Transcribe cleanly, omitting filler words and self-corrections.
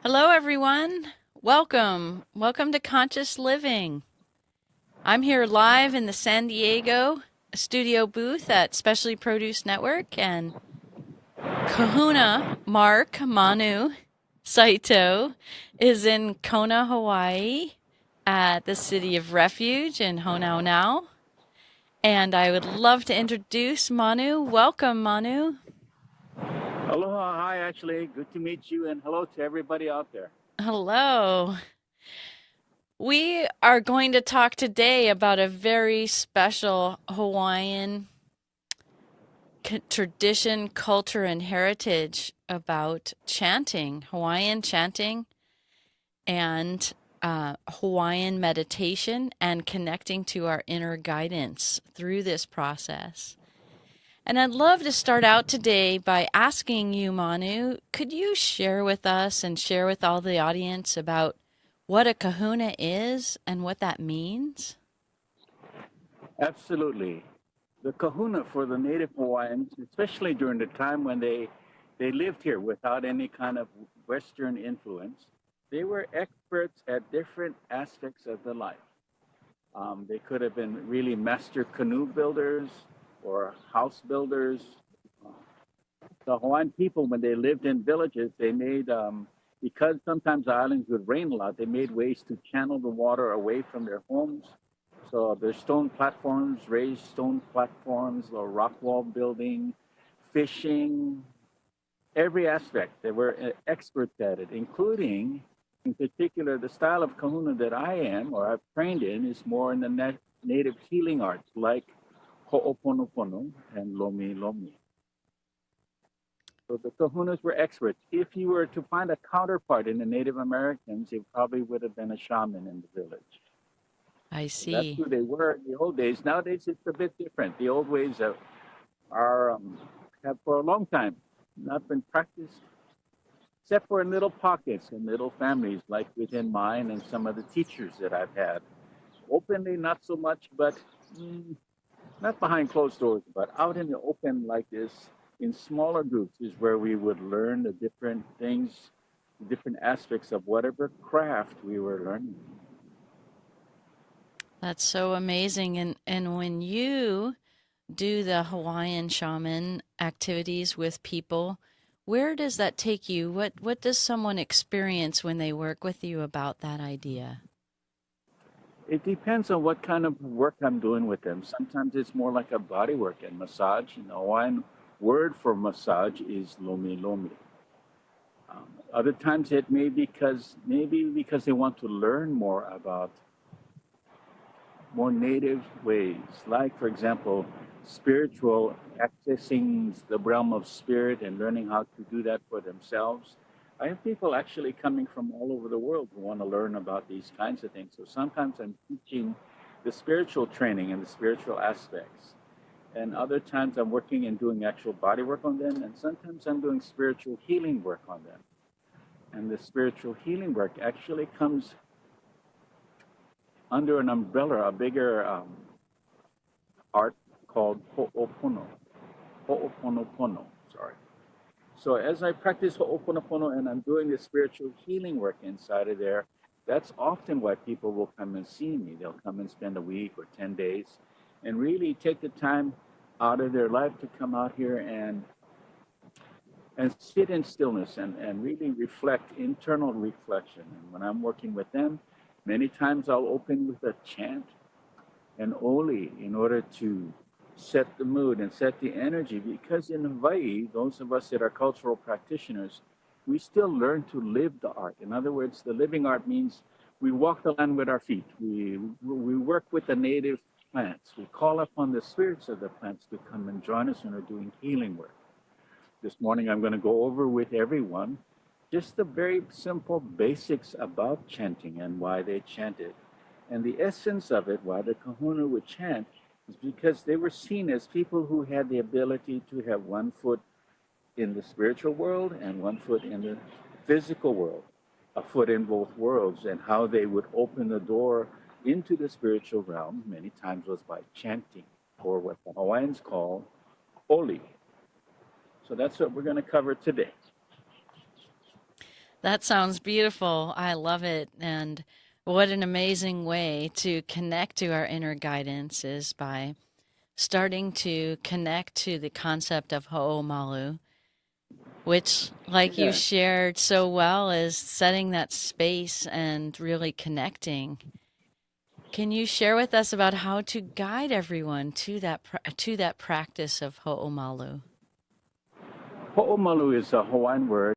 Hello, everyone. Welcome. Welcome to Conscious Living. I'm here live in the San Diego studio booth at Specially Produced Network, and Kahuna, Manu, Saito is in Kona, Hawaii at the City of Refuge in Honaunau. And I would love to introduce Manu. Welcome, Manu. Aloha, hi, Ashley. Good to meet you, and hello to everybody out there. Hello. We are going to talk today about a very special Hawaiian tradition, culture, and heritage about chanting, Hawaiian chanting, and Hawaiian meditation, and connecting to our inner guidance through this process. And I'd love to start out today by asking you, Manu, could you share with us and share with all the audience about what a kahuna is and what that means? Absolutely. The kahuna for the native Hawaiians, especially during the time when they lived here without any kind of Western influence, they were experts at different aspects of the life. They could have been really master canoe builders or house builders. The Hawaiian people, when they lived in villages, they made, because sometimes the islands would rain a lot, they made ways to channel the water away from their homes. So there's stone platforms, raised stone platforms, or rock wall building, fishing, every aspect. They were experts at it, including, in particular, the style of kahuna that I am or I've trained in is more in the native healing arts like ho'oponopono and lomi lomi. So the kahunas were experts. If you were to find a counterpart in the Native Americans, it probably would have been a shaman in the village. I So that's see. who they were in the old days. Nowadays, it's a bit different. The old ways have for a long time not been practiced, except for in little pockets and little families, like within mine and some of the teachers that I've had. Openly, not so much, but not behind closed doors, but out in the open like this, in smaller groups, is where we would learn the different things, the different aspects of whatever craft we were learning. That's so amazing. And when you do the Hawaiian shaman activities with people, where does that take you? What does someone experience when they work with you about that idea? It depends on what kind of work I'm doing with them. Sometimes it's more like a body work and massage. You know, one word for massage is lomi lomi. Other times it may maybe because they want to learn more about more native ways, like, for example, spiritual, accessing the realm of spirit and learning how to do that for themselves. I have people actually coming from all over the world who want to learn about these kinds of things. So sometimes I'm teaching the spiritual training and the spiritual aspects. And other times I'm working and doing actual body work on them. And sometimes I'm doing spiritual healing work on them. And the spiritual healing work actually comes under an umbrella, a bigger art called ho'oponopono, sorry. So as I practice ho'oponopono and I'm doing the spiritual healing work inside of there, that's often why people will come and see me. They'll come and spend a week or 10 days and really take the time out of their life to come out here and sit in stillness and really reflect, internal reflection. And when I'm working with them, many times I'll open with a chant and Oli in order to set the mood and set the energy. Because in Hawaii, those of us that are cultural practitioners, we still learn to live the art. In other words, the living art means we walk the land with our feet. We work with the native plants. We call upon the spirits of the plants to come and join us when we're doing healing work. This morning, I'm going to go over with everyone just the very simple basics about chanting and why they chant it. And the essence of it, why the kahuna would chant, is because they were seen as people who had the ability to have one foot in the spiritual world and one foot in the physical world, a foot in both worlds, and how they would open the door into the spiritual realm many times was by chanting, or what the Hawaiians call oli. So that's what we're going to cover today. That sounds beautiful. I love it. And what an amazing way to connect to our inner guidance is by starting to connect to the concept of ho'omalu, which, like you Yeah. shared so well, is setting that space and really connecting. Can you share with us about how to guide everyone to that practice of ho'omalu? Ho'omalu is a Hawaiian word